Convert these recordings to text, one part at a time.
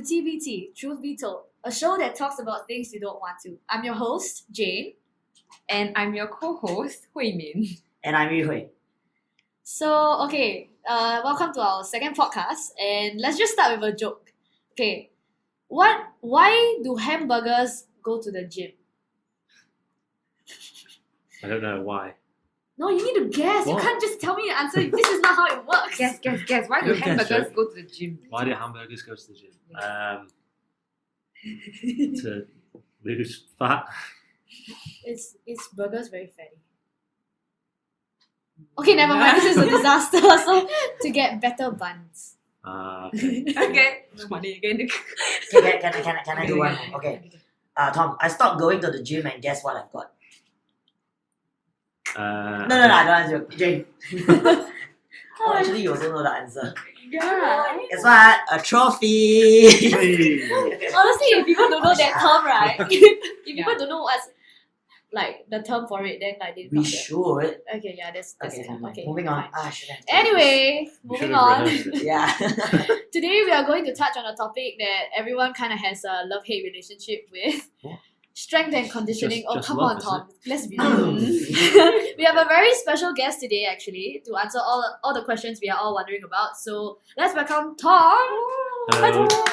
to TBT, Truth Be Told, a show that talks about things you don't want to. I'm your host, Jane. And I'm your co-host, Hui Min. And I'm Yu Hui. So, welcome to our second podcast, and let's just start with a joke. Okay, why do hamburgers go to the gym? I don't know why. No, you need to guess. What? You can't just tell me the answer. This is not how it works. Guess. Why do Good guess, hamburgers Jo. go to the gym? Why do hamburgers go to the gym? To lose fat. Is burgers very fatty? Okay, never mind. This is a disaster. So, to get better buns. Okay. Okay. No money again. Okay, can I do one more? Okay. Tom, I stopped going to the gym and guess what I've got? No, I don't answer. Jane. Oh, actually, you also know the answer. Yeah. Guess what? A trophy! Hey. Honestly, if people don't know that term, right? If people don't know what's like the term for it, then like they We not should. Okay, yeah, that's Okay, fine. Okay, moving on. fine. Should have Anyway, We moving should have on. rehearsed it. Yeah. Today we are going to touch on a topic that everyone kind of has a love-hate relationship with. What? Strength and conditioning. Just Come love, on, is Tom. Let's be real. We have a very special guest today, actually, to answer all the questions we are all wondering about. So let's welcome Tom. Hi, Hello. Tom.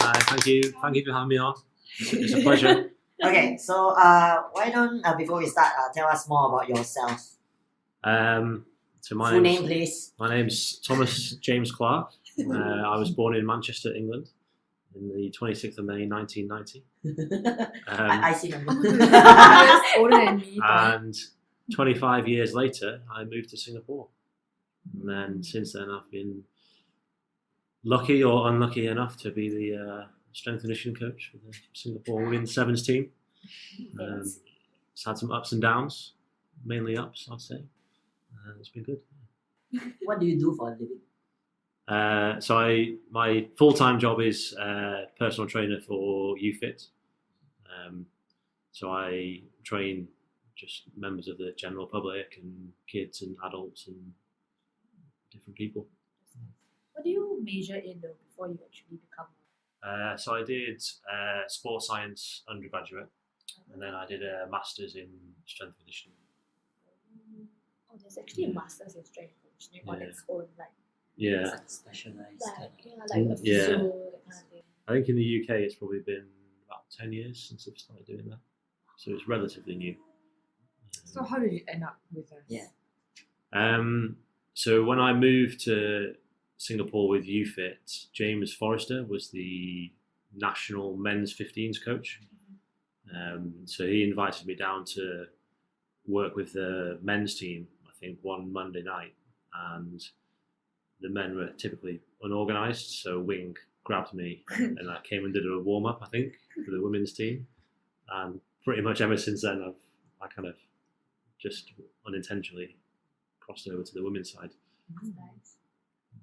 Hi, thank you for having me on. It's a pleasure. Okay, so why don't before we start, tell us more about yourself. So Full name, please. my name's Thomas James Clark. I was born in Manchester, England, in the 26th of May, 1990. I see them. Years older than me. And 25 years later, I moved to Singapore. And then since then, I've been lucky or unlucky enough to be the strength and conditioning coach for the Singapore Women's Sevens team. It's had some ups and downs, mainly ups, I'd say. It's been good. What do you do for a living? My full-time job is personal trainer for UFit. So I train just members of the general public and kids and adults and different people. What do you major in though before you actually become? So I did sports science undergraduate, and then I did a master's in strength and conditioning. Oh, there's actually a master's in strength conditioning on Yeah. its own, like Yeah, Specialized. like a physio, Yeah. that kind of thing. I think in the UK it's probably been about 10 years since I've started doing that. So it's relatively new. So how did you end up with us? Yeah. So when I moved to Singapore with UFit, James Forrester was the national men's 15s coach. So he invited me down to work with the men's team, I think one Monday night, and the men were typically unorganised, so Wing grabbed me and I came and did a warm-up, I think, for the women's team. And pretty much ever since then, I kind of just unintentionally crossed over to the women's side. That's nice.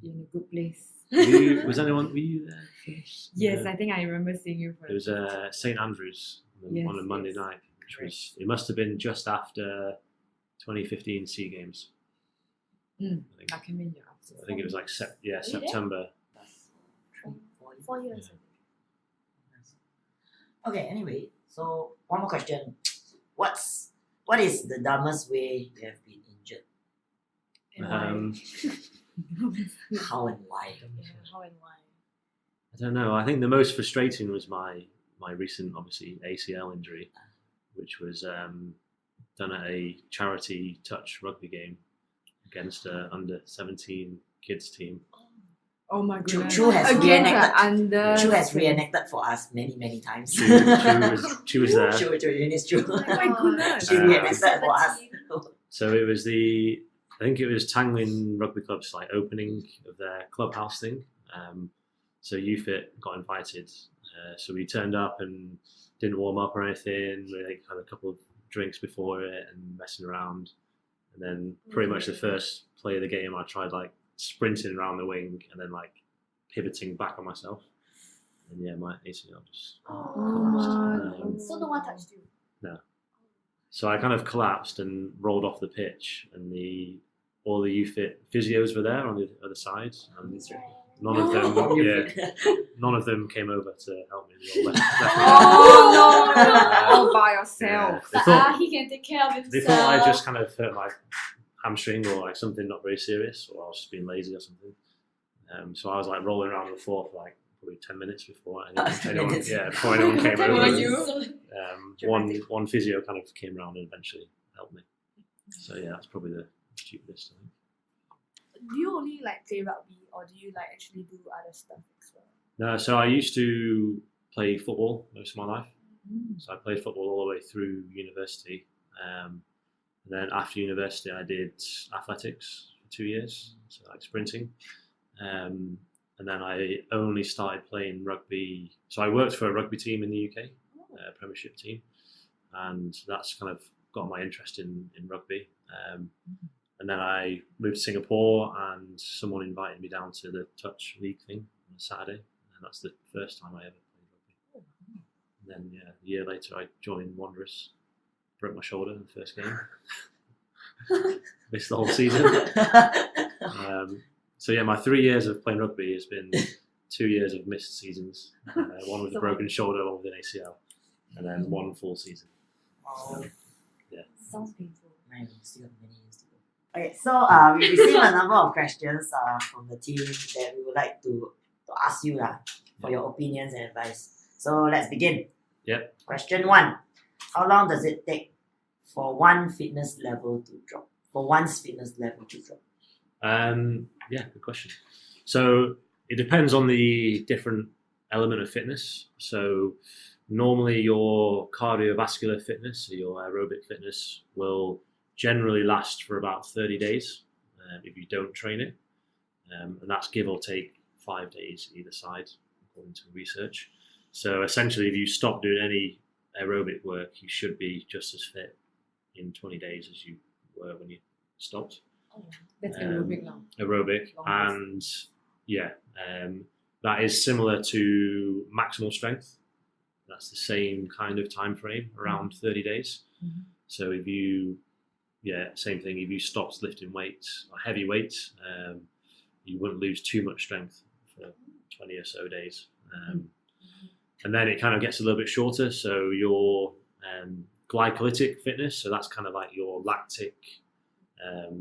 You're in a good place. Were you there first? Yes, Yeah. I think I remember seeing you for It was St Andrews on a Monday Yes. night, which was, it must have been just after 2015 SEA Games. I think. I came in your I think it was like there? September. 4 years. Okay, anyway, so one more question. What is the dumbest way you have been injured? And why? How and why? Yeah, how and why? I don't know. I think the most frustrating was my recent, obviously, ACL injury, which was done at a charity touch rugby game against a under 17 kids team. Oh my goodness. Chu has Against reenacted. under. Chu has reenacted for us many times. She was there. Chu, Eunice Chu. Oh my goodness. She reenacted for us. So it was I think it was Tanglin Rugby Club's like opening of their clubhouse thing. So UFit got invited. So we turned up and didn't warm up or anything. We like, had a couple of drinks before it and messing around. And then pretty much the first play of the game, I tried like sprinting around the wing and then like pivoting back on myself. And yeah, my ACL just collapsed. So no one touched you? No. So I kind of collapsed and rolled off the pitch, and all the UFit physios were there on the other side, and None of them, From your yeah, feet. none of them came over to help me. They all left me Oh no, Uh, all by Yeah. yourself. They Like, thought he can take care of himself. they thought I just kind of hurt my hamstring or like something not very serious, or I was just being lazy or something. So I was like rolling around on the floor for like probably 10 minutes before anyone minutes. before anyone came Were over. you? One physio kind of came around and eventually helped me. So yeah, that's probably the stupidest. I think. Do you only like play rugby, or do you like actually do other stuff as well? No, so I used to play football most of my life. So I played football all the way through university. And then after university, I did athletics for 2 years, so like sprinting. And then I only started playing rugby. So I worked for a rugby team in the UK, Premiership team, and that's kind of got my interest in rugby. And then I moved to Singapore, and someone invited me down to the touch league thing on a Saturday, and that's the first time I ever played rugby. And then yeah, a year later, I joined Wanderers, broke my shoulder in the first game, missed the whole season. So yeah, my 3 years of playing rugby has been 2 years of missed seasons. One with a broken shoulder, one with an ACL, and then one full season. Wow. Sounds painful. Man, we still have many years to go. Okay, so we received a number of questions from the team that we would like to ask you for your opinions and advice. So let's begin. Yep. Question 1. How long does it take for one's fitness level to drop? Yeah, good question. So it depends on the different element of fitness. So normally your cardiovascular fitness, or your aerobic fitness, will generally last for about 30 days if you don't train it. And that's give or take 5 days either side, according to research. So essentially, if you stop doing any aerobic work, you should be just as fit in 20 days as you were when you stopped. That's aerobic now. Aerobic, and yeah, that is similar to maximal strength. That's the same kind of time frame, around 30 days. Mhm. So if you, same thing. If you stopped lifting weights or heavy weights, you wouldn't lose too much strength for 20 or so days. And then it kind of gets a little bit shorter. So your glycolytic fitness, so that's kind of like your lactic,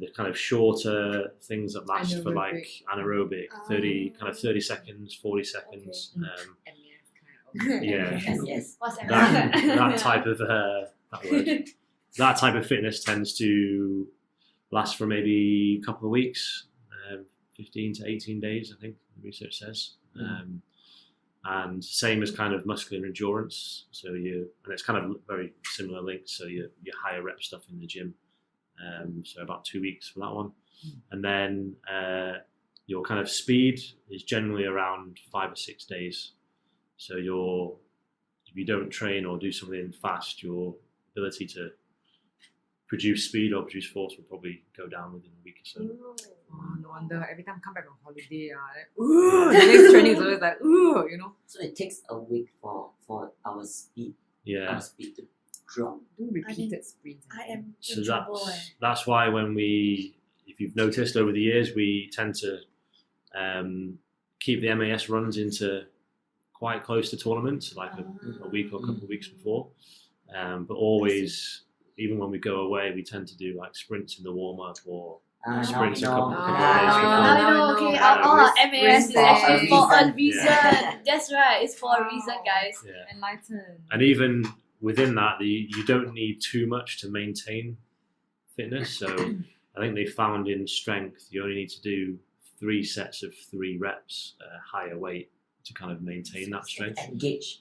the kind of shorter things that last for like anaerobic, 30 seconds, 40 seconds. Yeah, Yes. What's that? that type of that type of fitness tends to last for maybe a couple of weeks, 15 to 18 days, I think the research says. And same as kind of muscular endurance. So and it's kind of very similar links. So your higher rep stuff in the gym. So about 2 weeks for that one. And then your kind of speed is generally around 5 or 6 days. So if you don't train or do something fast, your ability to produce speed or produce force will probably go down within a week or so. Oh, no wonder every time I come back from holiday, the next training is always like, So it takes a week for our speed Yeah. to drop. do repeated sprints. I am So in trouble. that's why if you've noticed over the years, we tend to keep the MAS runs into quite close to tournaments, like a week or a couple of weeks before. But always, even when we go away, we tend to do like sprints in the warm up or sprints a couple of days Now before. you know, okay, Yeah, all our with MAS is sprints actually for a reason. reason. Yeah. That's right, it's for a reason, guys. Yeah. Enlightened. And even within that, you don't need too much to maintain fitness. So I think they found in strength, you only need to do 3 sets of 3 reps at a higher weight to kind of maintain that strength. Engage.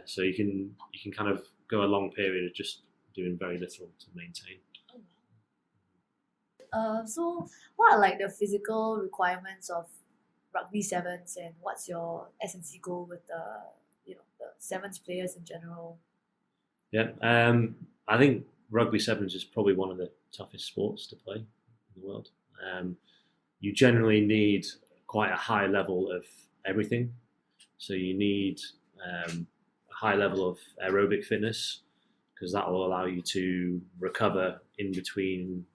So you can kind of go a long period of just doing very little to maintain. So what are like the physical requirements of rugby sevens, and what's your S&C goal with the sevens players in general? Yeah, I think rugby sevens is probably one of the toughest sports to play in the world. You generally need quite a high level of everything. So you need a high level of aerobic fitness, because that will allow you to recover in between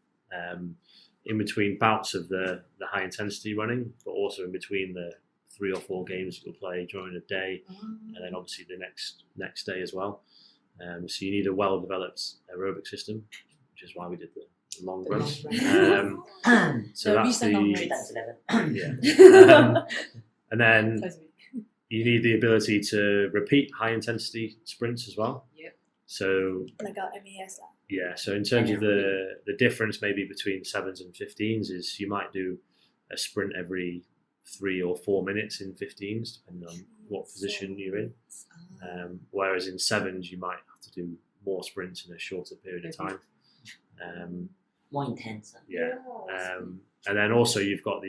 bouts of the high intensity running, but also in between the 3 or 4 games you'll play during the day, and then obviously the next day as well. So you need a well-developed aerobic system, which is why we did the long The runs. long So The that's recent long Three runs. times 11. yeah. And then Twice a week. you need the ability to repeat high-intensity sprints as well. Yep. So Like our MAS. yeah, so in terms of the difference maybe between 7s and 15s is you might do a sprint every 3 or 4 minutes in 15s, depending on what position you're in. Whereas in 7s, you might have to do more sprints in a shorter period of time. More intense. Yeah. And then also you've got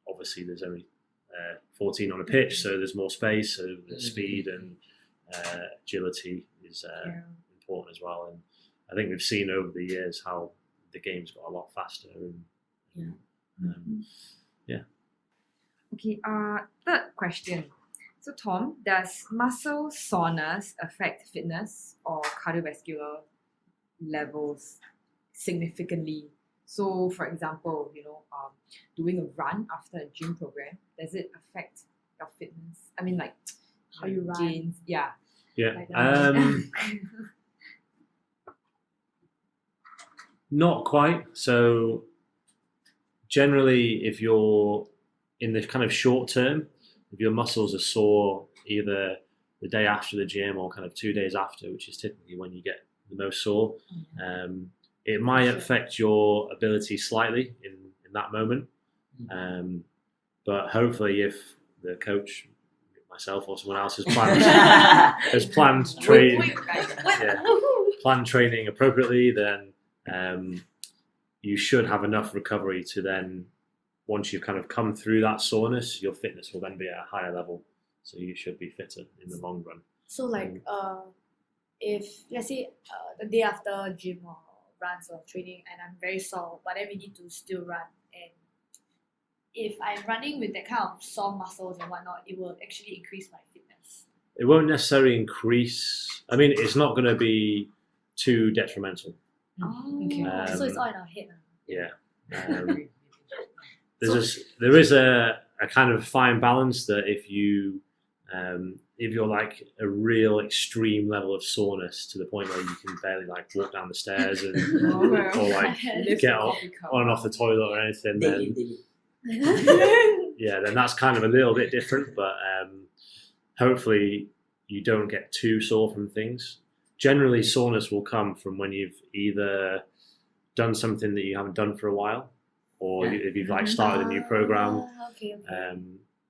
obviously there's only 14 on a pitch, so there's more space, so the speed and agility is important as well. And I think we've seen over the years how the game's got a lot faster. And, Okay, third question. So Tom, does muscle soreness affect fitness or cardiovascular levels significantly? So for example, doing a run after a gym program, does it affect your fitness? I mean, like How you run. gains, yeah. yeah. Like that. Not quite. So generally, if you're in the kind of short term, if your muscles are sore either the day after the gym or kind of 2 days after, which is typically when you get the most sore, it might affect your ability slightly in that moment. But hopefully if the coach, myself or someone else has planned training appropriately, then you should have enough recovery to then, once you've kind of come through that soreness, your fitness will then be at a higher level. So you should be fitter in the long run. So like if let's say the day after gym or runs or training and I'm very sore, but then we need to still run, and if I'm running with that kind of sore muscles and whatnot, it will actually increase my fitness. It won't necessarily increase. I mean, it's not going to be too detrimental. Okay. So it's all in our head. Yeah. There is a kind of fine balance that if you're like a real extreme level of soreness to the point where you can barely like walk down the stairs and or like get on and off the toilet or anything, then then that's kind of a little bit different. But hopefully you don't get too sore from things. Generally, soreness will come from when you've either done something that you haven't done for a while, or if you've like started a new program. Okay.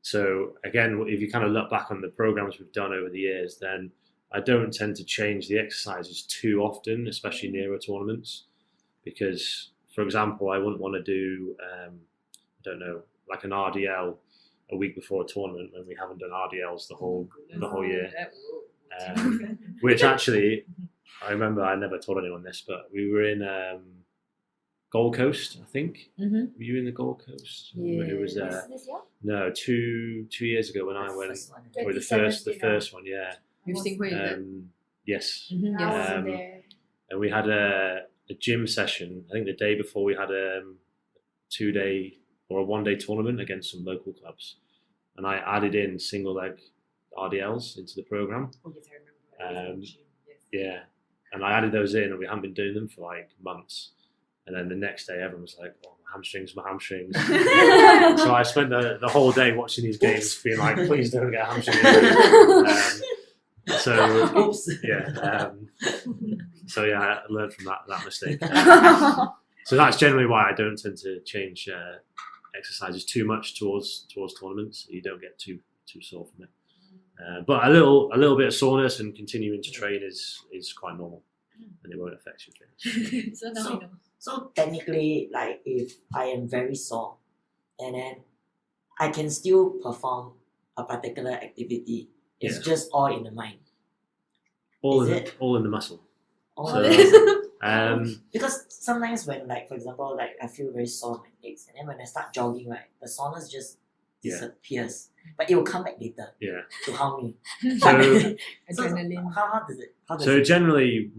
So again, if you kind of look back on the programs we've done over the years, then I don't tend to change the exercises too often, especially nearer tournaments, because, for example, I wouldn't want to do, I don't know, like an RDL a week before a tournament when we haven't done RDLs the whole year. Which actually, I remember I never told anyone this, but we were in Gold Coast, I think. Were you in the Gold Coast? Yeah. It was This year? no, 2 years ago when I went. Or the 2017, first one, yeah. With Xinghui, Yes. I yes. wasn't there. And we had a gym session. I think the day before we had a 2-day or a 1-day tournament against some local clubs, and I added in single leg RDLs into the program. Oh yes, I remember. Yes. Yeah, and I added those in, and we hadn't been doing them for like months. And then the next day, everyone was like, "Oh, my hamstrings." So I spent the whole day watching these games, being like, "Please don't get a hamstring injury." So I learned from that mistake. So that's generally why I don't tend to change exercises too much towards tournaments. So you don't get too sore from it. But a little bit of soreness and continuing to train is quite normal, and it won't affect your fitness. So now we know. So technically, like if I am very sore, and then I can still perform a particular activity, it's just all in the mind. All Is in it? all in the muscle. All So, in because sometimes when, like, for example, like I feel very sore on my legs, and then when I start jogging, right, the soreness just disappears, but it will come back later Yeah. to harm me. So, Adrenaline. How does it? so generally,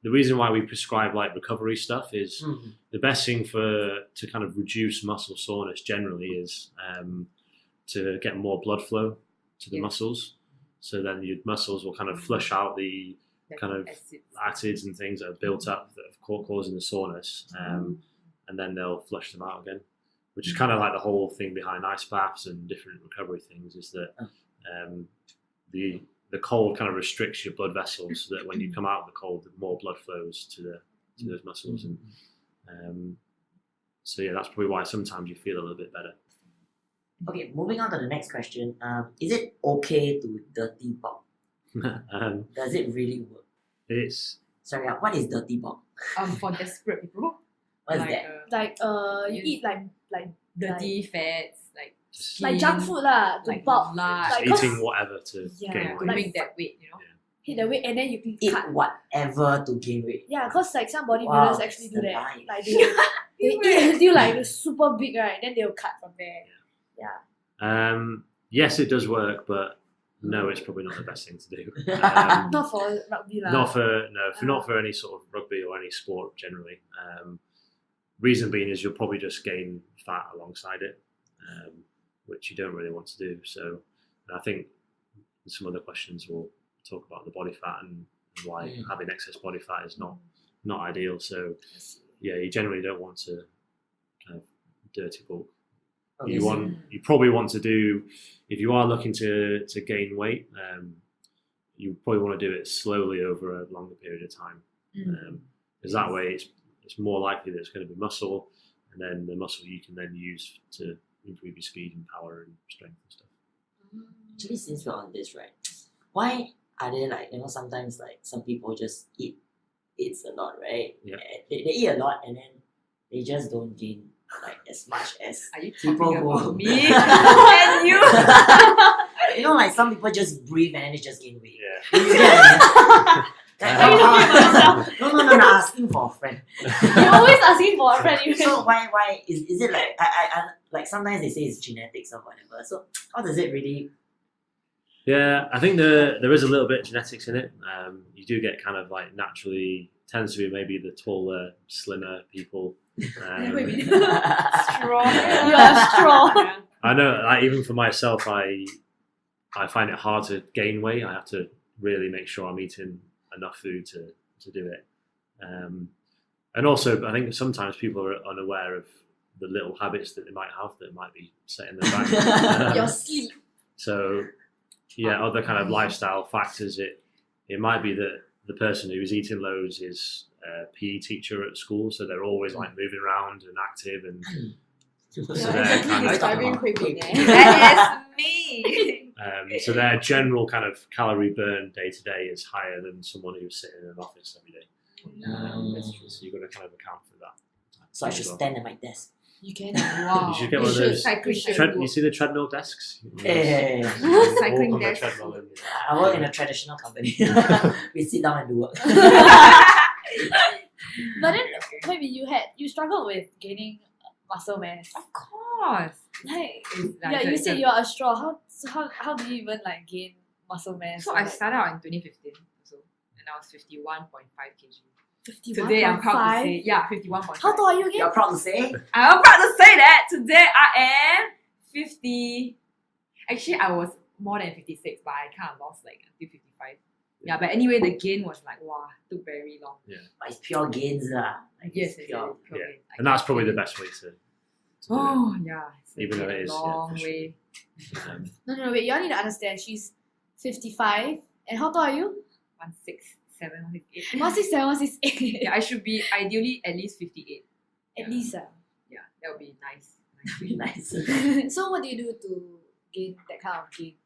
the reason why we prescribe like recovery stuff is the best thing to kind of reduce muscle soreness generally is to get more blood flow to the Yeah. muscles. So then your muscles will kind of flush out the Like kind of acids. acids and things that have built up that have causing the soreness, and then they'll flush them out again, which is kind of like the whole thing behind ice baths and different recovery things, is that the cold kind of restricts your blood vessels, so that when you come out of the cold, more blood flows to those muscles, and so yeah, that's probably why sometimes you feel a little bit better. Okay, moving on to the next question. Is it okay to dirty bulk? Does it really work? It's Sorry, what is dirty bulk? For desperate people, What is like that? Like you Yes. eat like dirty fats, like like junk food lah to like bulk. large, Like, just 'cause- eating whatever to Yeah, gain to weight. like- make that weight, hit the weight and then you can Eat cut. whatever to gain weight. Yeah, cause like some bodybuilders Wow, actually it's do the that. life. Like they eat until like they're super big, right? Then they'll cut from there. Yes, it does work, but no, it's probably not the best thing to do. Not for rugby lah. Not for any sort of rugby or any sport generally. Reason being is you'll probably just gain fat alongside it, which you don't really want to do. So I think in some other questions we'll talk about the body fat and why having excess body fat is not ideal. So yeah, you generally don't want to kind of dirty bulk. Okay, You probably want to do, if you are looking to gain weight, you probably want to do it slowly over a longer period of time, because that way it's more likely that it's going to be muscle, and then the muscle you can then use to improve your speed and power and strength and stuff. Actually, since we're on this, right? Why are there like, sometimes like some people just eats a lot, right? Yeah. They eat a lot and then they just don't gain like as much as Are you people talking who about me and you? like some people just breathe and then they just gain weight. Yeah. You get what I mean? Like, Are you looking at no, asking for a friend. You're always asking for a friend. You So why is it like I like sometimes they say it's genetics or whatever. So how does it really? Yeah, I think there is a little bit of genetics in it. You do get kind of like naturally tends to be maybe the taller, slimmer people. Strong. You are strong. I know, like, even for myself, I find it hard to gain weight. I have to really make sure I'm eating enough food to do it. And also, I think sometimes people are unaware of the little habits that they might have that might be setting them back. Your sleep. So, yeah, other kind of lifestyle factors. It might be that the person who is eating loads is a PE teacher at school, so they're always like moving around and active, and Yeah, so they're exactly kind of describing Hui Bin, That is me. so their general kind of calorie burn day to day is higher than someone who's sitting in an office every day. So you've got to kind of account for that. So I should stand at my desk. You can. Wow. You should get one of those. Cycling You see the treadmill desks? Yeah. Walk Cycling on the desk. treadmill and- I work in a traditional company. We sit down and do work. But then maybe you struggled with gaining muscle mass. Of course. Like It's yeah, you said you're a straw. How do you even like gain muscle mass? So or, I like, started out in 2015, so and I was 51.5 kg. 51.5? Today I'm proud to say, 51.5. How tall are you again? You're proud to say? I'm proud to say that today I am 50. Actually, I was more than 56, but I kind of lost like until 55. Yeah, but anyway, the gain was like, wow, took very long. But it's pure gains lah. Like Yes, it's it's pure. pure Yeah. gain. I And that's can probably feel the it. best way to do Oh, yeah. It's Even though been it a is, yeah, long for sure. way. it. No, wait. You all need to understand. She's 55, and how tall are you? 167, 168. 167, 168. Yeah, I should be ideally at least 58. At least. Yeah, that would be nice. Nice. So what do you do to gain that kind of gains?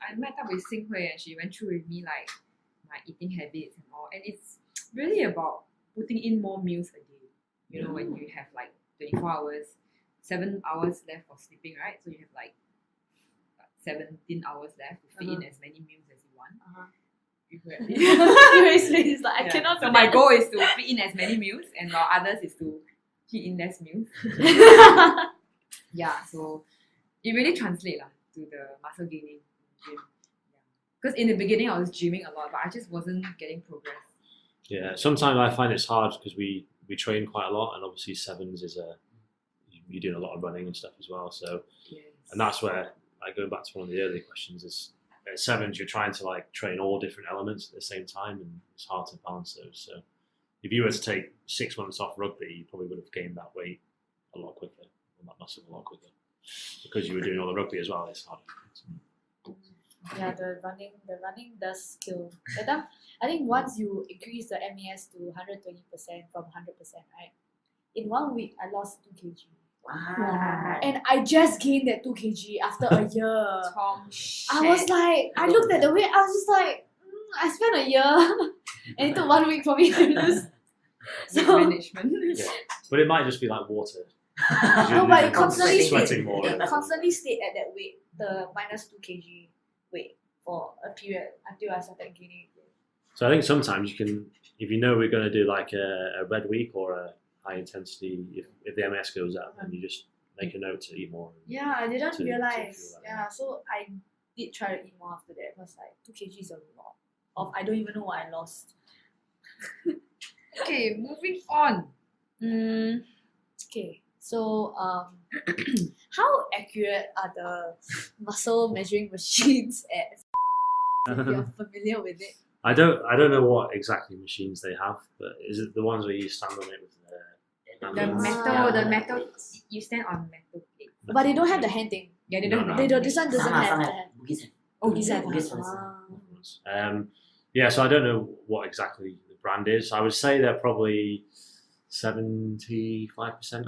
I met up with Xing Hui and she went through with me like my eating habits and all. And it's really about putting in more meals a day. You know, when you have like 24 hours, 7 hours left for sleeping, right? So you have like 17 hours left to fit in as many meals as you want. You could at least- Anyways, like, I Yeah. cannot So do my that. goal is to fit in as many meals, and while others is to fit in less meals. Yeah, so it really translates to the muscle gaining gym. Because in the beginning I was gymming a lot, but I just wasn't getting progress. Yeah, sometimes I find it's hard because we train quite a lot, and obviously sevens is you're doing a lot of running and stuff as well. So Yes. And that's where, like, going back to one of the earlier questions, is at sevens you're trying to like train all different elements at the same time, and it's hard to balance those. So if you were to take 6 months off rugby, you probably would have gained that weight a lot quicker, and that muscle a lot quicker, because you were doing all the rugby as well. It's hard. Yeah, the running does kill. I think once you increase the MES to 120% from 100%, right? In 1 week, I lost 2 kg. Wow. And I just gained that 2 kg after a year. Tom, I was like, I looked at the weight, I was just like, I spent a year and it took 1 week for me to lose. So, management. Yeah. But it might just be like water. no, but it constantly Sweating stayed, more. it constantly stayed at that weight, the minus 2 kg weight for a period until I started gaining again. So I think sometimes you can, if you know we're going to do like a red week or a high intensity, if the MS goes up, then you just make a note to eat more. Yeah, I didn't to realize. feel that. Yeah, so I did try to eat more after that because like 2 kg is a lot. Of I don't even know what I lost. Okay, moving on. Okay, so how accurate are the muscle measuring machines at? If you're familiar with it. I don't know what exactly machines they have, but is it the ones where you stand on it with The handles? metal, you stand on metal plate. But they don't have the hand thing. Yeah, they No, don't no. have They the don't. This one doesn't have the hand. Oh, This yeah. one. Bugis. Yeah, so I don't know what exactly the brand is. I would say they're probably 75%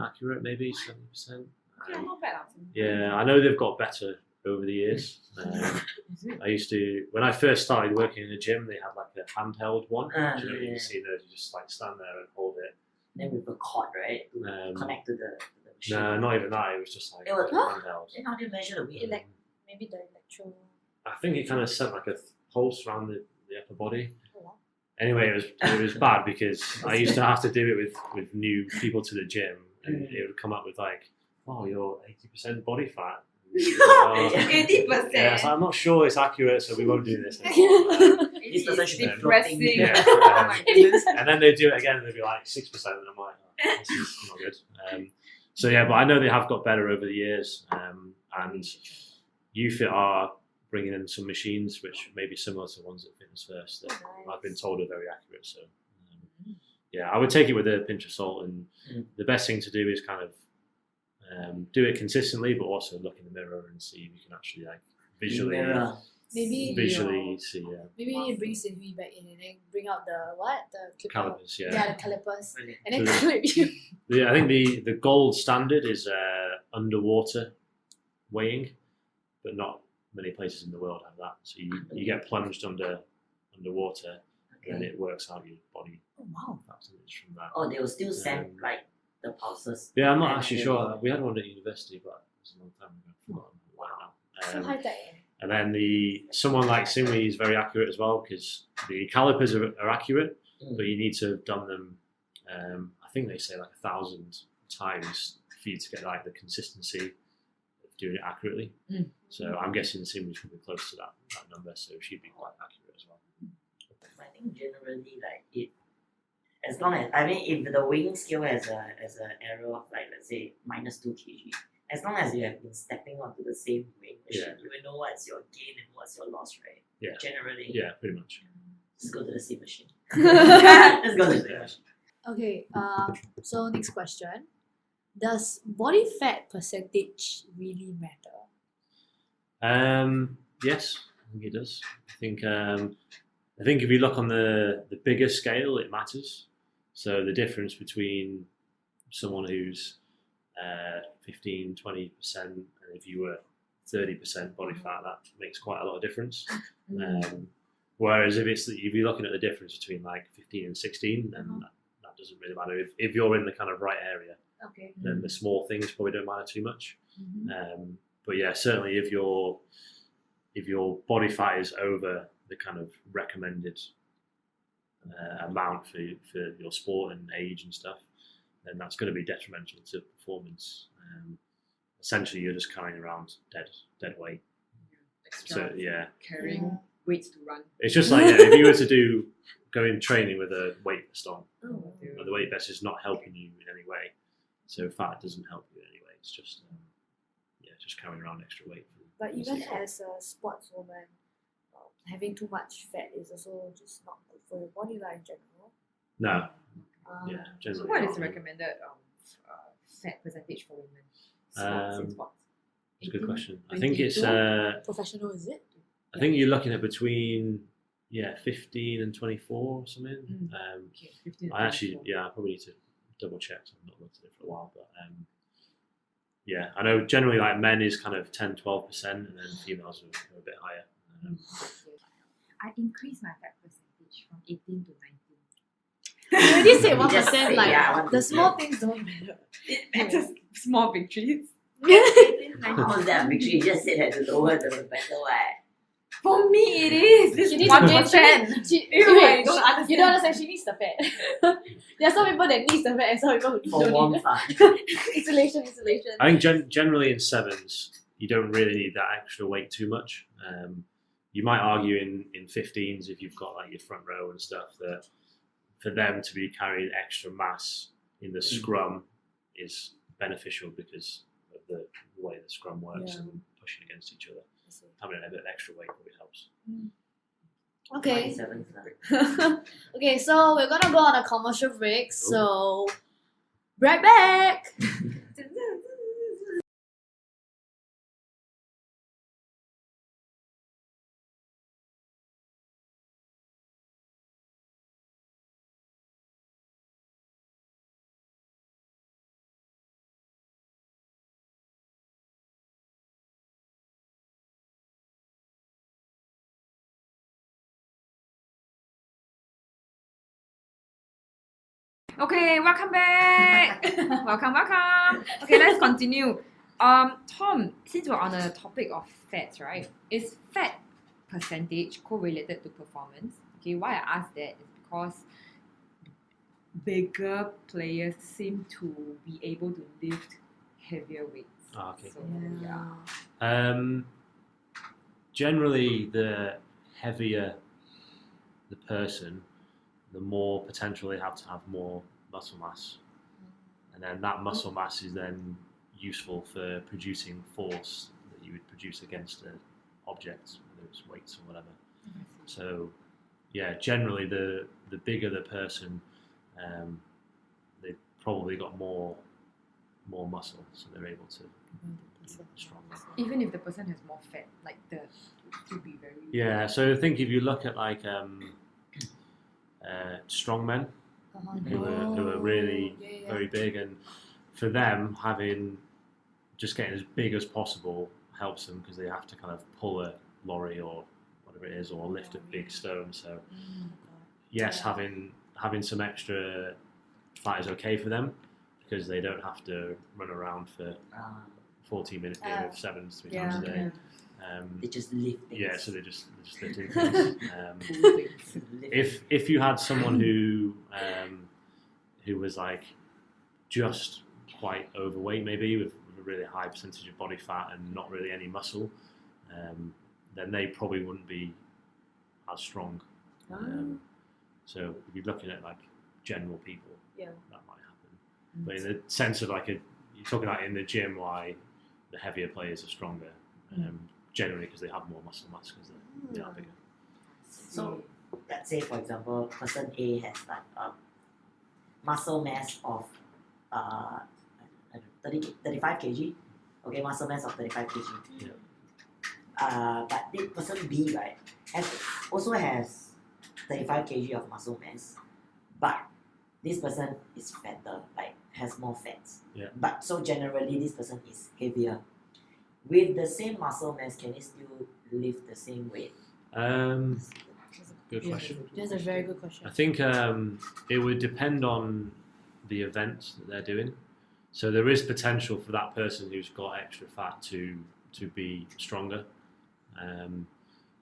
accurate, maybe 70%. Okay, not bad. Yeah, I know they've got better over the years. Is it? I used to, when I first started working in the gym, they had like a handheld one. Ah, You know, yeah. you see those, you just like stand there and hold it. Then with a cord, right? To connect to the machine. No, not even that. It was just like It was- handheld. Then how do you measure the weight? Elec- Maybe the electro. I think it kind of sent like a pulse around the upper body. Oh, wow. Anyway, it was bad because I used to have to do it with new people to the gym, and it would come up with like, oh, you're 80% body fat. Oh, 80%. yeah, so I'm not sure it's accurate, so we won't do this anymore. This person should be depressing. floating. Yeah. Oh my goodness. And then they do it again, and they'd be like 6%, and I'm like, oh, this is not good. So yeah, but I know they have got better over the years, and UFIT are bringing in some machines which may be similar to ones at Fitness First that I've been told are very accurate. So yeah, I would take it with a pinch of salt, and the best thing to do is kind of do it consistently, but also look in the mirror and see if you can actually like visually Maybe see maybe you bring Sylvie back in and then bring out the what? The clipper. calipers. Yeah. Yeah, the calipers. Really? And then So- clip you. I think the gold standard is underwater weighing, but not many places in the world have that. So you get plunged underwater, and it works out your body Oh, wow. percentage from that. Oh, they will still send like the pulses. Yeah, I'm not And actually then- sure. We had one at university, but it was a long time ago. I've forgotten what Wow. So now. high tech. And then someone like Simri is very accurate as well, because the calipers are accurate, but you need to have done them. I think they say like 1,000 times for you to get like the consistency of doing it accurately. So I'm guessing Simri's probably close to that number, so she'd be quite accurate as well. I think generally like it, as long as if the weighing scale has a error of like let's say -2 kg, as long as you have been stepping onto the same weighing machine, you will know what's your gain and what's your loss, right? Yeah. Generally, Yeah, pretty much. just go to the same machine. Just go to the same machine. Okay, so next question. Does body fat percentage really matter? Yes, I think it does. I think if you look on the bigger scale, it matters. So the difference between someone who's 15, 20%, and if you were 30% body fat, that makes quite a lot of difference. Whereas if you're looking at the difference between like 15 and 16, then that doesn't really matter. If you're in the kind of right area, Okay. then the small things probably don't matter too much. But yeah, certainly if your body fat is over the kind of recommended amount for your sport and age and stuff, then that's going to be detrimental to performance. Essentially, you're just carrying around dead weight. So yeah, Carrying weights to run. it's just like if you were to go in training with a weight vest on, Oh. the weight vest is not helping you in any way. So fat doesn't help you in any way. It's just just carrying around extra weight. But even as a sportswoman, having too much fat is also just not good for your body in general. No, Yeah, So generally. what not. is the recommended fat percentage for women? Sports in sports. It's a good 18, question. I think it's 22? Professional, is it? I think you're looking at between 15 and 24 or something. Okay, 15 I actually, 24. I probably need to double check. So I've not looked at it for a while, but I know generally like men is kind of 10-12%, and then females are a bit higher. I increased my fat percentage from 18 to 19. You already said You just 1%, say, like yeah, 1%. the small things don't matter. It matters. Small victories. How is that a victory? You just said that to lower the better way. For me, it is. This She needs 1%. She, You wait, don't understand. you don't understand. She needs the fat. There are some people that needs the fat, and some people who For don't need warmth. Insulation. I think generally in sevens, you don't really need that extra weight too much. You might argue in 15s if you've got like your front row and stuff that for them to be carrying extra mass in the scrum is beneficial because of the way the scrum works Yeah. and pushing against each other. Having a bit of extra weight probably helps. Okay. 27s lah. Okay, so we're gonna go on a commercial break. So, right back. Okay, welcome back. welcome. Okay, let's continue. Tom, since we're on the topic of fats, right? Is fat percentage correlated to performance? Okay, why I ask that is because bigger players seem to be able to lift heavier weights. Okay. So yeah. Generally, the heavier the person, the more potential they have to have more muscle mass. And then that muscle mass is then useful for producing force that you would produce against an object, whether it's weights or whatever. So, generally the bigger the person, they've probably got more muscle, so they're able to be stronger. Even if the person has more fat, like the to be very Yeah, so I think if you look at like strong men who are really very big, and for them having just getting as big as possible helps them because they have to kind of pull a lorry or whatever it is or lift a big stone. So yes, having some extra fat is okay for them because they don't have to run around for 40-minute game of sevens 3 times a day. They just lift things. Yeah, so they're just lifting things. If you had someone who was like just quite overweight, maybe with a really high percentage of body fat and not really any muscle, then they probably wouldn't be as strong. So if you're looking at like general people, that might happen. But in the sense of like you're talking about in the gym, why the heavier players are stronger. Generally because they have more muscle mass because they are bigger. So let's say for example, person A has like muscle mass of 35 kg. Okay, muscle mass of 35 kg. But the person B, right, also has 35 kg of muscle mass, but this person is fatter, like has more fats. But so generally this person is heavier. With the same muscle mass, can he still lift the same weight? Good question. That's a very good question. I think it would depend on the event that they're doing. So there is potential for that person who's got extra fat to be stronger.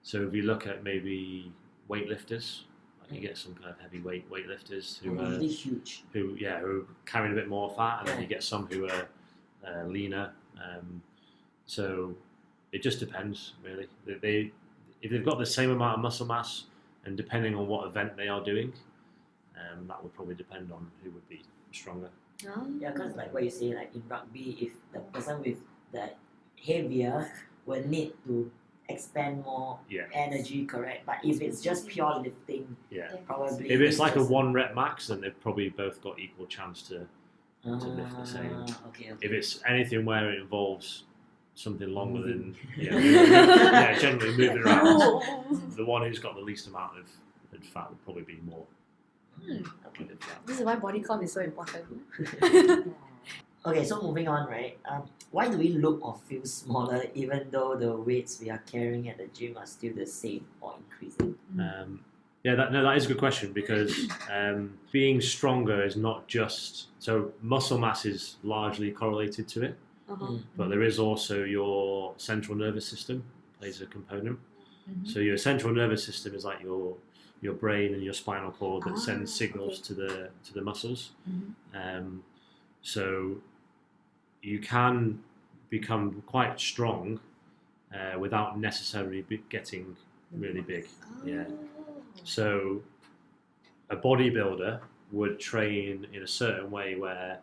So if you look at maybe weightlifters, like you get some kind of heavyweight weightlifters who are really huge, who are carrying a bit more fat, and then you get some who are leaner. So it just depends, really. If they've got the same amount of muscle mass, and depending on what event they are doing, that would probably depend on who would be stronger. Yeah, because like what you say, like in rugby, if the person with the heavier will need to expend more Yeah. energy, correct? But if it's just pure lifting, Yeah. probably If it's like a just- 1 rep max, then they've probably both got equal chance to lift the same. Okay. If it's anything where it involves something longer than Moving. generally moving around, the one who's got the least amount of fat would probably be more. Okay. lift that. This is why body comp is so important. Okay, so moving on, right? Why do we look or feel smaller even though the weights we are carrying at the gym are still the same or increasing? That is a good question because being stronger is not just so muscle mass is largely correlated to it, but there is also your central nervous system plays a component. So your central nervous system is like your brain and your spinal cord that sends signals to the muscles. So you can become quite strong without necessarily getting really big. Yeah. So a bodybuilder would train in a certain way where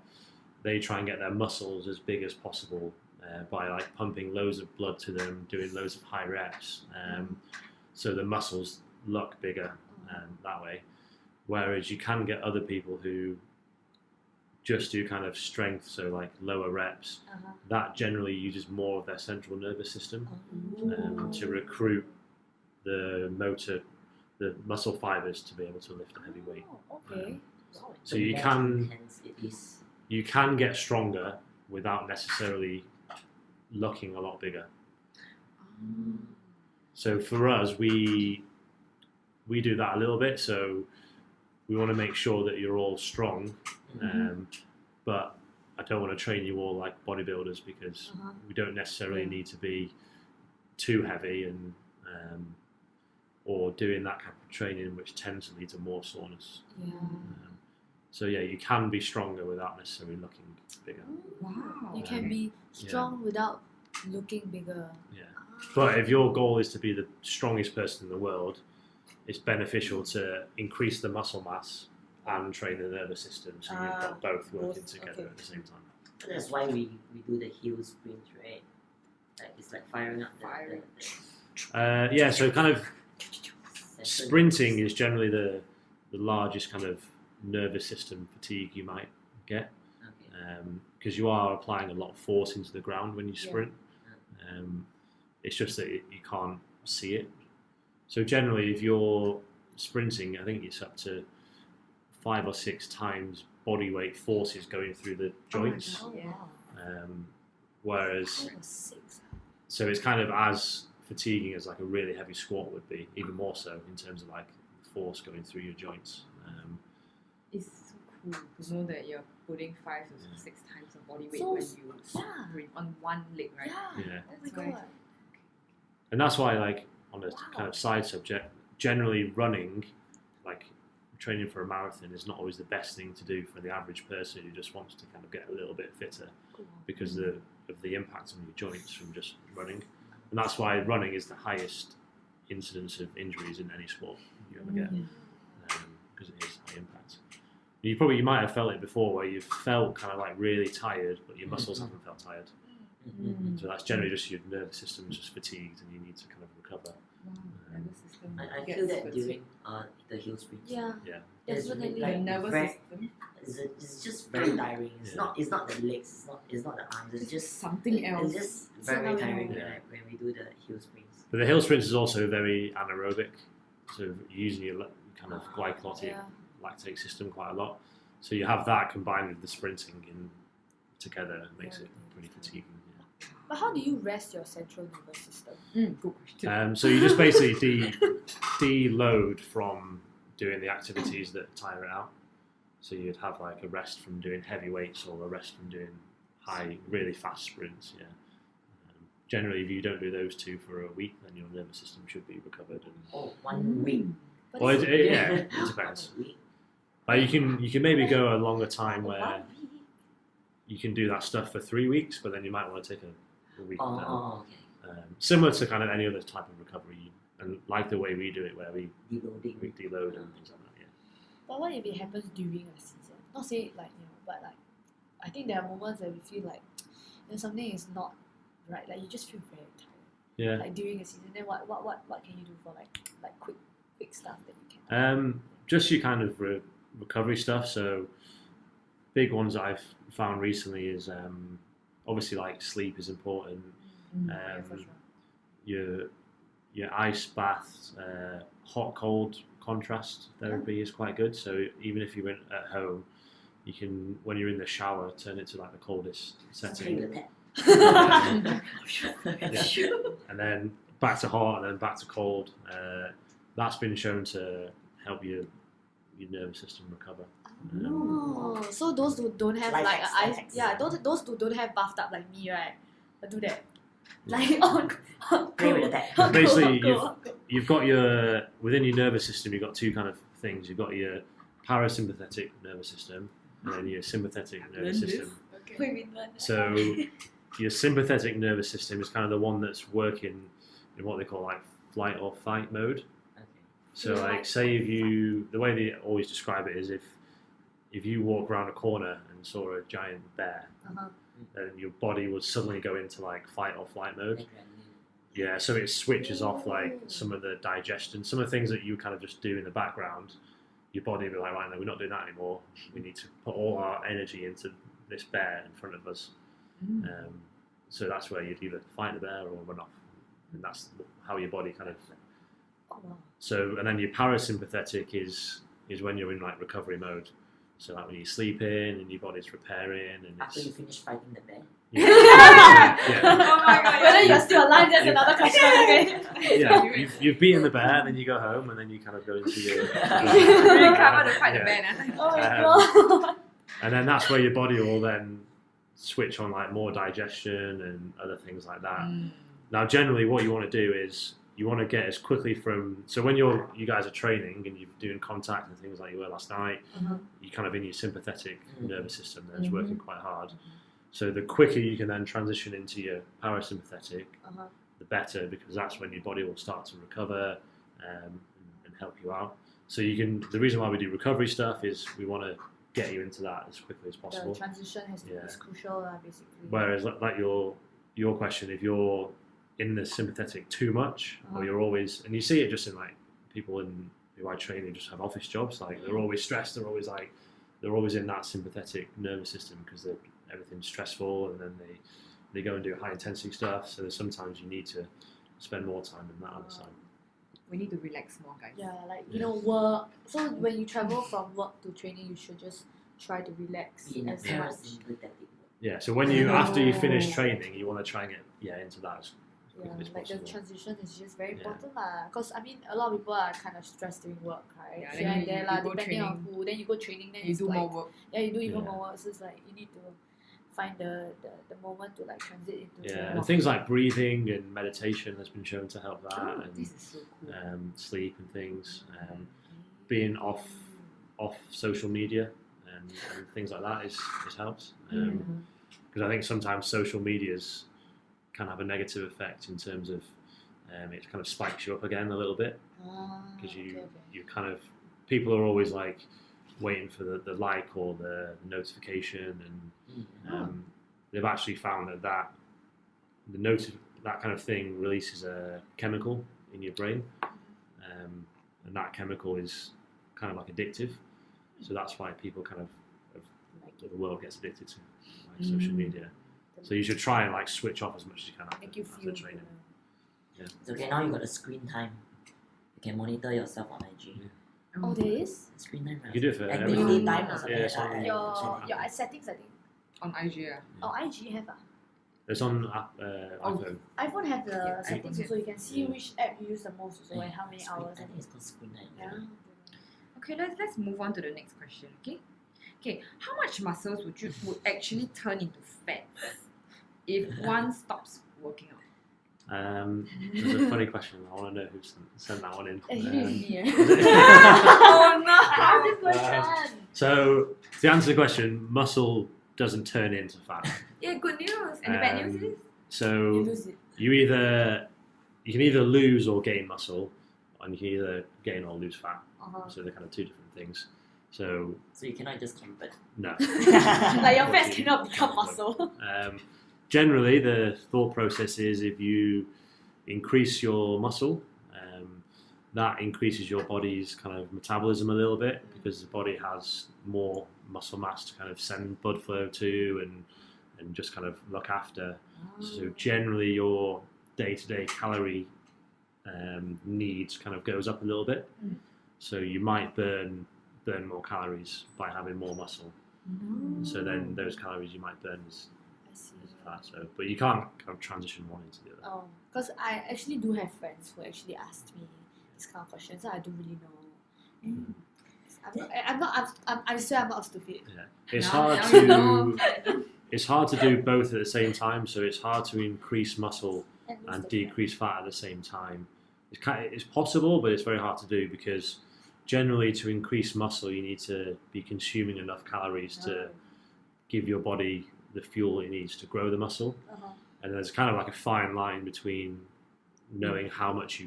they try and get their muscles as big as possible by like pumping loads of blood to them, doing loads of high reps. So the muscles look bigger that way. Whereas you can get other people who just do kind of strength, so like lower reps. That generally uses more of their central nervous system to recruit the muscle fibers to be able to lift a heavy weight. Okay. The So you more can intense it is. you can get stronger without necessarily looking a lot bigger. So for us, we do that a little bit. So we want to make sure that you're all strong, but I don't want to train you all like bodybuilders because we don't necessarily need to be too heavy and or doing that kind of training, which tends to lead to more soreness. So yeah, you can be stronger without necessarily looking bigger. Wow. You can be strong without looking bigger. Yeah. But if your goal is to be the strongest person in the world, it's beneficial to increase the muscle mass and train the nervous system, so you've got both working together at the same time. That's why we do the heel sprints, right? Like it's like firing up the So kind of session. sprinting is generally the largest kind of nervous system fatigue you might get Okay. because you are applying a lot of force into the ground when you sprint. It's just that you can't see it. So generally, if you're sprinting, I think it's up to 5 or 6 times body weight forces going through the joints. Whereas, so it's kind of as fatiguing as like a really heavy squat would be, even more so in terms of like force going through your joints. It's so cool to know that you're putting 5 to 6 times of body weight So when you sprint on one leg, right? Yeah. Oh my That's why- god. And that's why, like, on a kind of side subject, generally running, like training for a marathon, is not always the best thing to do for the average person who just wants to kind of get a little bit fitter because of the impact on your joints from just running. And that's why running is the highest incidence of injuries in any sport you ever get because it is high impact. You might have felt it before where you've felt kind of like really tired, but your muscles haven't felt tired. So that's generally just your nervous system is just fatigued and you need to kind of recover. Wow, nervous system I gets feel that fatigued. during the heel sprints. Yeah. It's Definitely. like The nervous very- system. It's just very tiring. It's not the legs. It's not the arms. It's just something else. It's just So very now we tiring know. when we do the heel sprints. But the hill sprints is also very anaerobic, so you're using your kind of glycolytic lactate system quite a lot. So you have that combined with the sprinting together, it makes it pretty fatiguing. But how do you rest your central nervous system? Good question. So you just basically deload from doing the activities that tire it out. So you'd have like a rest from doing heavy weights or a rest from doing really fast sprints. Generally, if you don't do those two for a week, then your nervous system should be recovered. And, 1 week. But well, it's- it depends. 1 week. You can maybe go a longer time where 1 week. you can do that stuff for 3 weeks, but then you might want to take a week down. Okay. Similar to kind of any other type of recovery, and like the way we do it, where we Deloading. deload and things like that. Yeah. But what if it happens during a season? Not say like but like I think there are moments where we feel like something is not right? Like you just feel very tired. Yeah. Like during a season, then what can you do for like quick stuff that you can? Just your kind of recovery stuff. So big ones that I've found recently is obviously like sleep is important. Yeah, for sure. Your ice bath, hot cold contrast therapy is quite good. So even if you went at home, you can, when you're in the shower, turn it to like the coldest setting. And then back to hot and then back to cold. That's been shown to help your nervous system recover. Oh, so those who don't have Life like hacks, a ice, life hacks. yeah, those who don't have bathtub like me, right? I do that. Like on Play with the tech. Basically, you've got your, within your nervous system, you've got two kind of things. You've got your parasympathetic nervous system and then your sympathetic nervous system. So your sympathetic nervous system is kind of the one that's working in what they call like flight or fight mode. Okay. So like say the way they always describe it is if you walk around a corner and saw a giant bear, then your body would suddenly go into like fight or flight mode. Yeah, so it switches off like some of the digestion, some of the things that you kind of just do in the background. Your body will be like, right, no, we're not doing that anymore. We need to put all our energy into this bear in front of us. So that's where you'd either fight the bear or run off. And that's how your body kind of... So, and then your parasympathetic is when you're in like recovery mode. So like when you're sleeping and your body's repairing and After you finish fighting the bear. Yeah. Oh my god. Whether you're still alive, that's another question. Okay. Yeah, you've beaten the bear, and then you go home, and then you kind of go into your... Recover to fight the bear. Oh my god. And then that's where your body will then switch on like more digestion and other things like that. Now, generally, what you want to do is you want to get as quickly from... So when you guys are training and you're doing contact and things like you were last night, you're kind of in your sympathetic nervous system that's working quite hard. So the quicker you can then transition into your parasympathetic, the better, because that's when your body will start to recover and help you out. So you can... The reason why we do recovery stuff is we want to get you into that as quickly as possible. The transition is crucial, basically. Whereas like your question, if you're in the sympathetic too much, or you're always, and you see it just in like people who I train who just have office jobs, like they're always stressed, they're always in that sympathetic nervous system because everything's stressful, and then they go and do high intensity stuff. So sometimes you need to spend more time in that other side. We need to relax more, guys. Yeah, like work. So when you travel from work to training, you should just try to relax Be in a as much. parasympathetic. Yeah. So when after you finish training, you want to try and get into that as quickly as Like the possible. transition is just very important lah. Because I mean, a lot of people are kind of stressed doing work, right? Yeah, Here then and there you lah, go depending on training. who. Then you go training, then You it's do like, more work. Yeah, you do even Yeah. more work. So it's like you need to find the moment to like transit into Yeah, the and things like breathing and meditation has been shown to help that, and This is so cool. sleep and things. Being off social media and things like that is helps. Because I think sometimes social medias can have a negative effect in terms of it kind of spikes you up again a little bit, because you kind of, people are always like waiting for the like or the notification, and they've actually found that kind of thing releases a chemical in your brain, and that chemical is kind of like addictive. So that's why people kind of the world gets addicted to like social media. So you should try and like switch off as much as you can Make you after feel training. It's okay, now you got a screen time. You can monitor yourself on IG. Oh, there is Screen time, right? You can do it for Activity everything. time or something Yeah, like it's on that. your settings, I think. On IG. Oh, IG have It's on iPhone. iPhone have the Yeah, settings iPhone so you can see which app you use the most also and how many Screen- hours. I think it's called screen time. Yeah. Okay, let's move on to the next question. Okay, how much muscles would actually turn into fat if one stops working out? It's a funny question. I want to know who sent that one in. Oh no! I asked this question. So to answer the question, muscle doesn't turn into fat. Yeah, good news. And the bad news is? You So lose it. you can either lose or gain muscle, and you can either gain or lose fat. So they're kind of two different things. So So you cannot just convert. no. Like your fats cannot become muscle. generally, the thought process is if you increase your muscle, that increases your body's kind of metabolism a little bit because the body has more muscle mass to kind of send blood flow to and just kind of look after. So generally, your day-to-day calorie needs kind of goes up a little bit. So you might burn more calories by having more muscle. So then those calories you might burn as fat. So, but you can't kind of transition one into the other. Oh, because I actually do have friends who actually asked me this kind of questions, so I don't really know. I'm sure I'm not stupid. Yeah, it's Now- hard now to you know. it's hard to do both at the same time. So it's hard to increase muscle And and decrease fat at the same time. It's possible, but it's very hard to do because generally to increase muscle you need to be consuming enough calories to give your body the fuel it needs to grow the muscle. And there's kind of like a fine line between knowing how much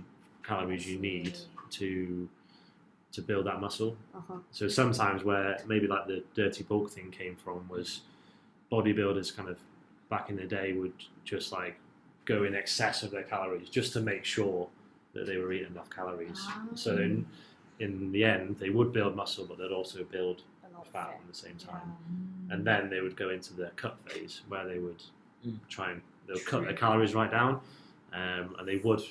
calories you need to build that muscle. So sometimes where maybe like the dirty bulk thing came from was bodybuilders kind of back in the day would just like go in excess of their calories just to make sure that they were eating enough calories. So then in the end they would build muscle, but they'd also build fat at the same time. And then they would go into the cut phase where they would they'll cut their calories right down, and they would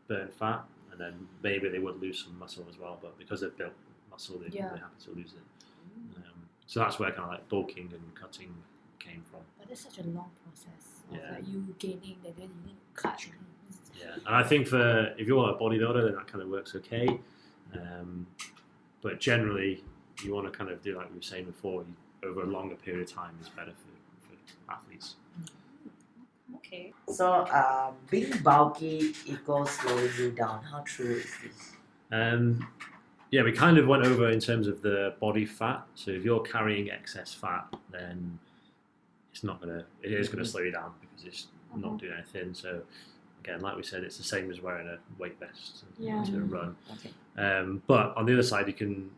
burn fat, and then maybe they would lose some muscle as well. But because they've built muscle, they're happy to lose it. So that's where kind of like bulking and cutting came from. But it's such a long process of Yeah. like you gaining, and then you need to cut. Yeah, and I think if you're a bodybuilder, then that kind of works okay. But generally, you want to kind of do like we were saying before, over a longer period of time is better for athletes. Okay. So, being bulky equals slowing you down. How true is this? Yeah, we kind of went over in terms of the body fat. So if you're carrying excess fat, then it is gonna slow you down because it's not doing anything. So again, like we said, it's the same as wearing a weight vest to run. Okay. But on the other side, you can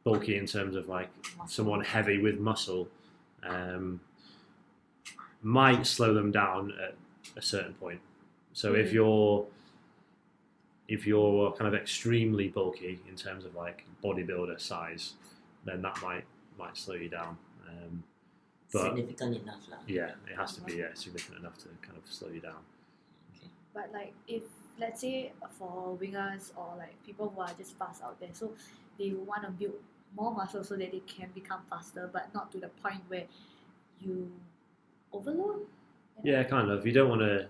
bulky in terms of like someone heavy with muscle might slow them down at a certain point. So if you're kind of extremely bulky in terms of like bodybuilder size, then that might slow you down. But Significant enough, lah. yeah, it has to be significant enough to kind of slow you down. But like if let's say for wingers or like people who are just fast out there, so they want to build more muscle so that they can become faster, but not to the point where you overload. Yeah, kind of. You don't want to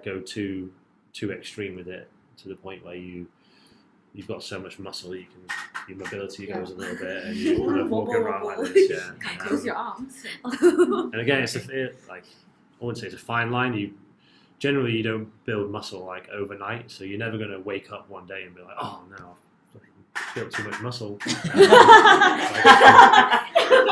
go too extreme with it to the point where you've got so much muscle that your mobility goes a little bit and you kind of walk around like this. Yeah. Can't close your arms. And again, I wouldn't say it's a fine line. Generally you don't build muscle like overnight, so you're never going to wake up one day and be like, oh no, I've built too much muscle.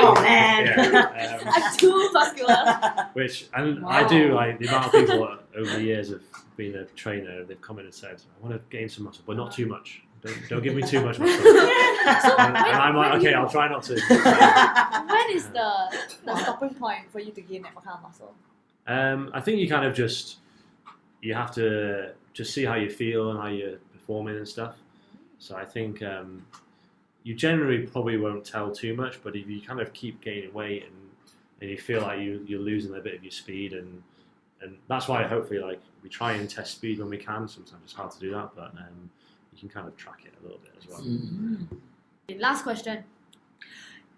Oh man. Yeah, I'm too muscular. I do, like the amount of people over the years of being a trainer, they've come in and said, I want to gain some muscle, but not too much. Don't give me too much muscle. And I'm like, okay, I'll try not to. When is the stopping point for you to gain that kind of muscle? I think you kind of you have to just see how you feel and how you're performing and stuff. So I think you generally probably won't tell too much, but if you kind of keep gaining weight and you feel like you're losing a bit of your speed, and that's why hopefully like we try and test speed when we can. Sometimes it's hard to do that, but you can kind of track it a little bit as well. Last question.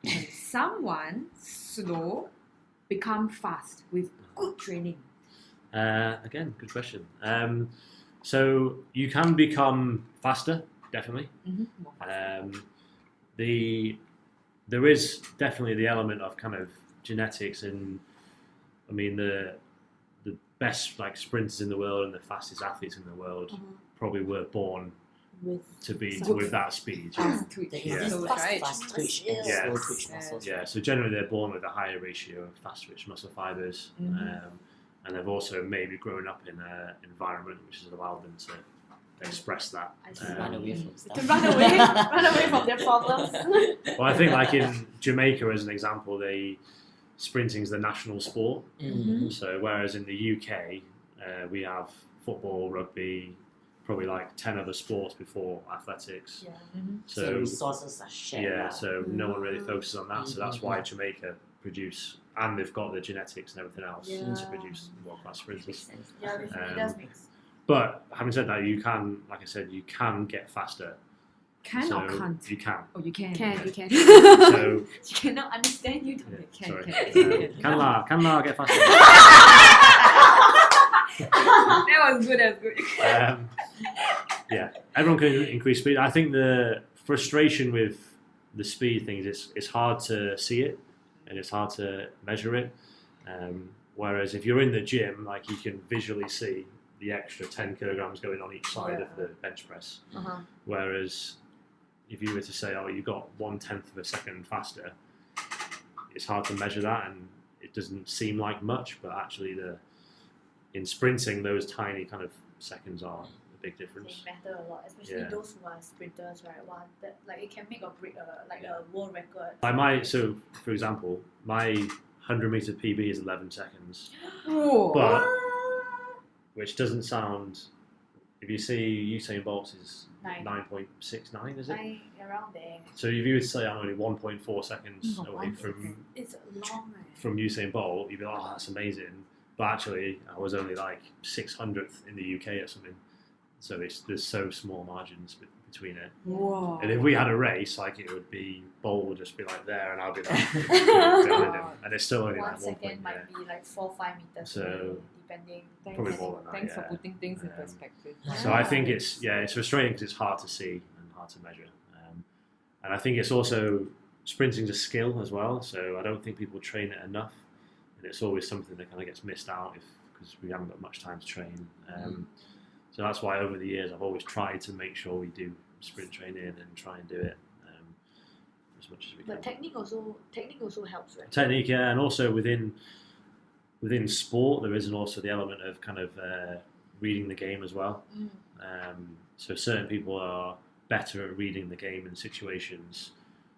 Can someone slow become fast with good training? Again, good question. So you can become faster, definitely. More fast. There is definitely the element of kind of genetics, and I mean the best like sprinters in the world and the fastest athletes in the world probably were born with that speed. Fast twitch. There Yeah. is So, this right? fast twitch and Yeah. slow twitch muscles. Yeah, so generally they're born with a higher ratio of fast twitch muscle fibers, and they've also maybe grown up in an environment which has allowed them to express that. To run away from To stuff. run away from their problems. Well, I think like in Jamaica as an example, they sprinting is the national sport. Mm. So whereas in the UK, we have football, rugby, probably like 10 other sports before athletics. Yeah. So So resources are shared. yeah, lah. so no one really focuses on that. So that's Mm-hmm. why Jamaica produce, and they've got the genetics and everything else to Yeah. produce world-class sprinters. Makes sense. Yeah, it Um, does make sense. But having said that, you can, like I said, you can get faster. Can so or can't? You can. Oh, you can. Can, you can. So She cannot understand you. yeah, Can, sorry. can. Can La get faster? That was good. That was good. Yeah, everyone can increase speed. I think the frustration with the speed thing is it's hard to see it and it's hard to measure it. Whereas if you're in the gym, like you can visually see the extra 10 kilograms going on each side of the bench press. Uh-huh. Whereas if you were to say, oh, you got 1/10 of a second faster, it's hard to measure that and it doesn't seem like much, but actually in sprinting, those tiny kind of seconds are a big difference. They matter a lot, especially Yeah. those who are sprinters, right? One that like it can make or break a world record. So for example, my 100-meter PB is 11 seconds, Oh. but which doesn't sound. If you see Usain Bolt is 9.69, is it? Around there. So if you would say I'm only 1.4 seconds Oh, away 1 from It's long, right? from Usain Bolt, you'd be like, oh, that's amazing. But actually, I was only like 600th in the UK or something. So there's so small margins between it. Whoa. And if we had a race, like it would be, Bolt would just be like there, and I'll be like behind him, and it's still only 1 like 1 second point, might be like 4-5 meters So- away, depending. Probably more than that. Thanks yeah. for putting things in Um, perspective. So I think it's frustrating because it's hard to see and hard to measure, and I think it's also sprinting's a skill as well. So I don't think people train it enough, and it's always something that kind of gets missed out because we haven't got much time to train. So that's why over the years I've always tried to make sure we do sprint training and try and do it as much as we can. But technique also helps, right? Technique, yeah, and also within sport there is also the element of kind of reading the game as well. So certain people are better at reading the game in situations,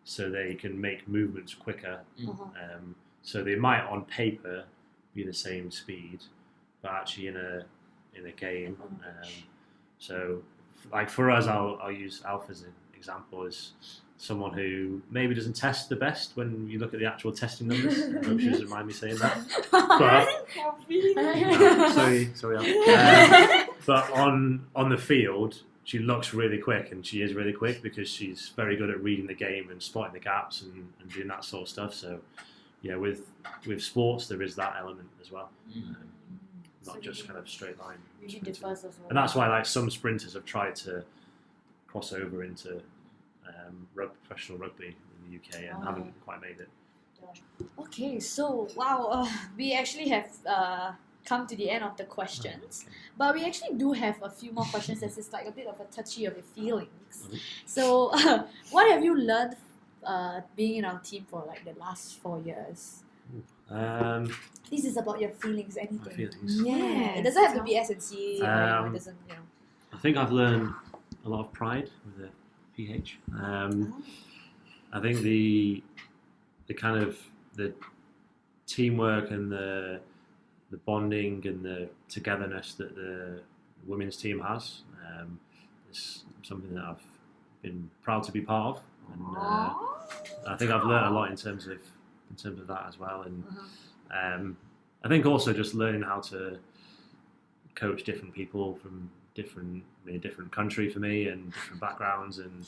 so they can make movements quicker. Uh-huh. So they might on paper be the same speed, but actually in a game. So like for us, I'll use Alf as an example as someone who maybe doesn't test the best when you look at the actual testing numbers. I hope she doesn't mind me saying that. But sorry. But on the field, she looks really quick, and she is really quick because she's very good at reading the game and spotting the gaps and doing that sort of stuff. So yeah, with sports there is that element as well, not So just you- kind of straight line. Really sprinting. differs also. And that's why like some sprinters have tried to cross over into professional rugby in the UK and haven't quite made it. Okay, so wow, we actually have come to the end of the questions, but we actually do have a few more questions as it's like a bit of a touchy of your feelings. So, what have you learned being in our team for like the last 4 years? This is about your feelings, anything. My feelings. Yeah, it doesn't have to be S&C. It doesn't, I think I've learned a lot of pride with a PH. I think the kind of the teamwork and the bonding and the togetherness that the women's team has is something that I've been proud to be part of, and I think I've learned a lot in terms of that as well. And I think also just learning how to coach different people from different country for me and different backgrounds, and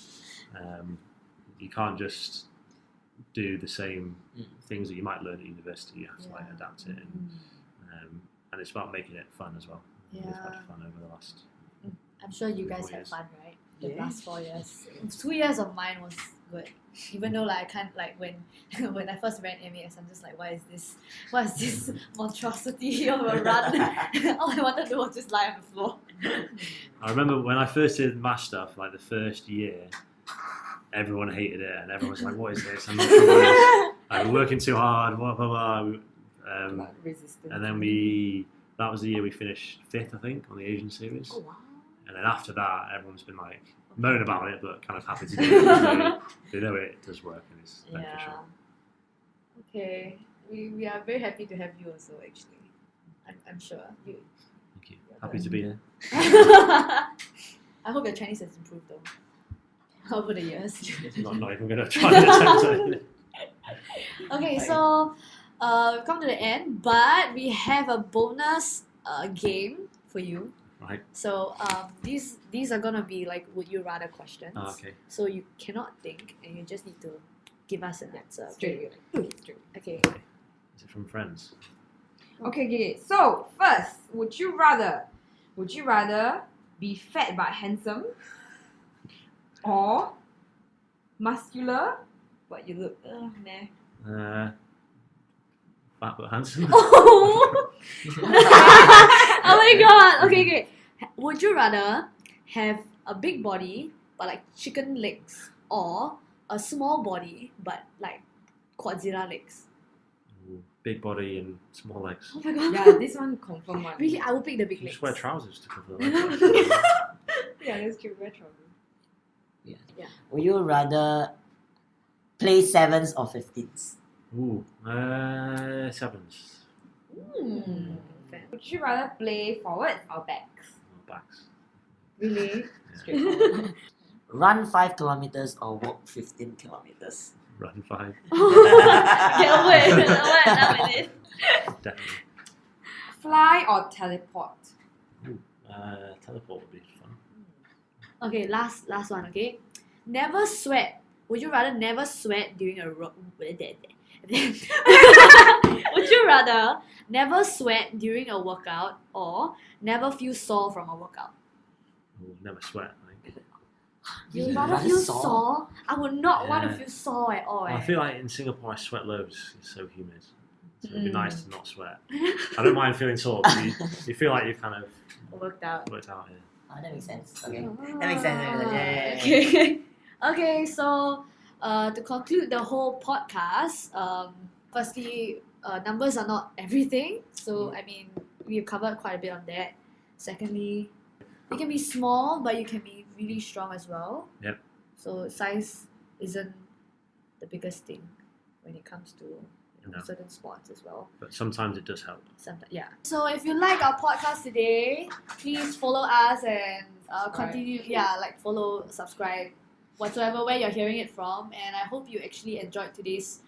you can't just do the same things that you might learn at university. You have to like adapt it, and it's about making it fun as well. We've had fun over the last. I'm sure you 3-4 guys had years. fun, right? The Yeah. last 4 years. 2 years of mine was good. Even though like I can't like when when I first ran MAS, I'm just like, what is this monstrosity of a run? All I wanted to do was just lie on the floor. I remember when I first did math stuff, like the first year, everyone hated it, and everyone was like, "What is this? I'm not sure what it is. I'm working too hard." Blah blah blah. Resistance. And then that was the year we finished 5th, I think, on the Asian series. Oh wow. And then after that, everyone's been like moan about it, but kind of happy to do it because they know it does work and it's beneficial. Okay. we are very happy to have you also. Actually, I'm sure. You, Thank you. Happy to be here. I hope your Chinese has improved though over the years. Not even going to try to attempt it. Okay, so we've come to the end, but we have a bonus game for you. Right. So these are gonna be like would you rather questions. Ah, okay. So you cannot think, and you just need to give us an answer. Straight away. Straight. Okay. Is it from Friends? Okay. So first, would you rather be fat but handsome, or muscular but you look meh? Fat but handsome. Oh my god. Okay. Would you rather have a big body but like chicken legs, or a small body but like Godzilla legs? Ooh, big body and small legs. Oh my god. Yeah, this one confirm one. Really, I will pick the big You legs. just wear trousers to cover the legs. Yeah, that's true. Wear trousers. Would you rather play sevens or 15s? Ooh, sevens. Fair. Would you rather play forwards or backs? Or backs. Really? Straightforward. Run 5 kilometers or walk 15 kilometers? Run 5. Get over it. Done with it. Definitely. Fly or teleport? Teleport would be fun. Okay, last one. Okay, never sweat. Would you rather never sweat during a Would you rather never sweat during a workout, or never feel sore from a workout? Ooh, never sweat, I think. You'd You'd rather rather feel sore? sore? I would not want to Yeah. feel sore at all. I feel like in Singapore I sweat loads. It's so humid. So it'd be Mm. nice to not sweat. I don't mind feeling sore, but you feel like you've kind of worked out. worked out here. Oh, that makes sense. Okay. That makes sense. Yeah. Okay. Okay, so to conclude the whole podcast, firstly, numbers are not everything. So, I mean, we've covered quite a bit on that. Secondly, you can be small, but you can be really strong as well. Yep. So, size isn't the biggest thing when it comes to No. certain sports as well. But sometimes it does help. Sometimes, yeah. So if you like our podcast today, please follow us and continue. Yeah, like follow, subscribe, whatsoever where you're hearing it from. And I hope you actually enjoyed today's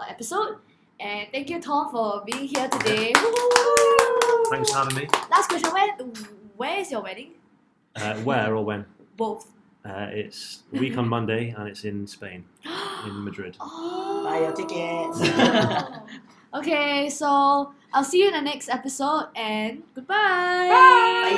episode. And thank you, Tom, for being here today. Woo! Thanks for having me. Last question: where is your wedding? Where or when? Both. It's a week on Monday and it's in Spain, in Madrid. Oh. Buy your tickets. Okay, so I'll see you in the next episode and goodbye. Bye.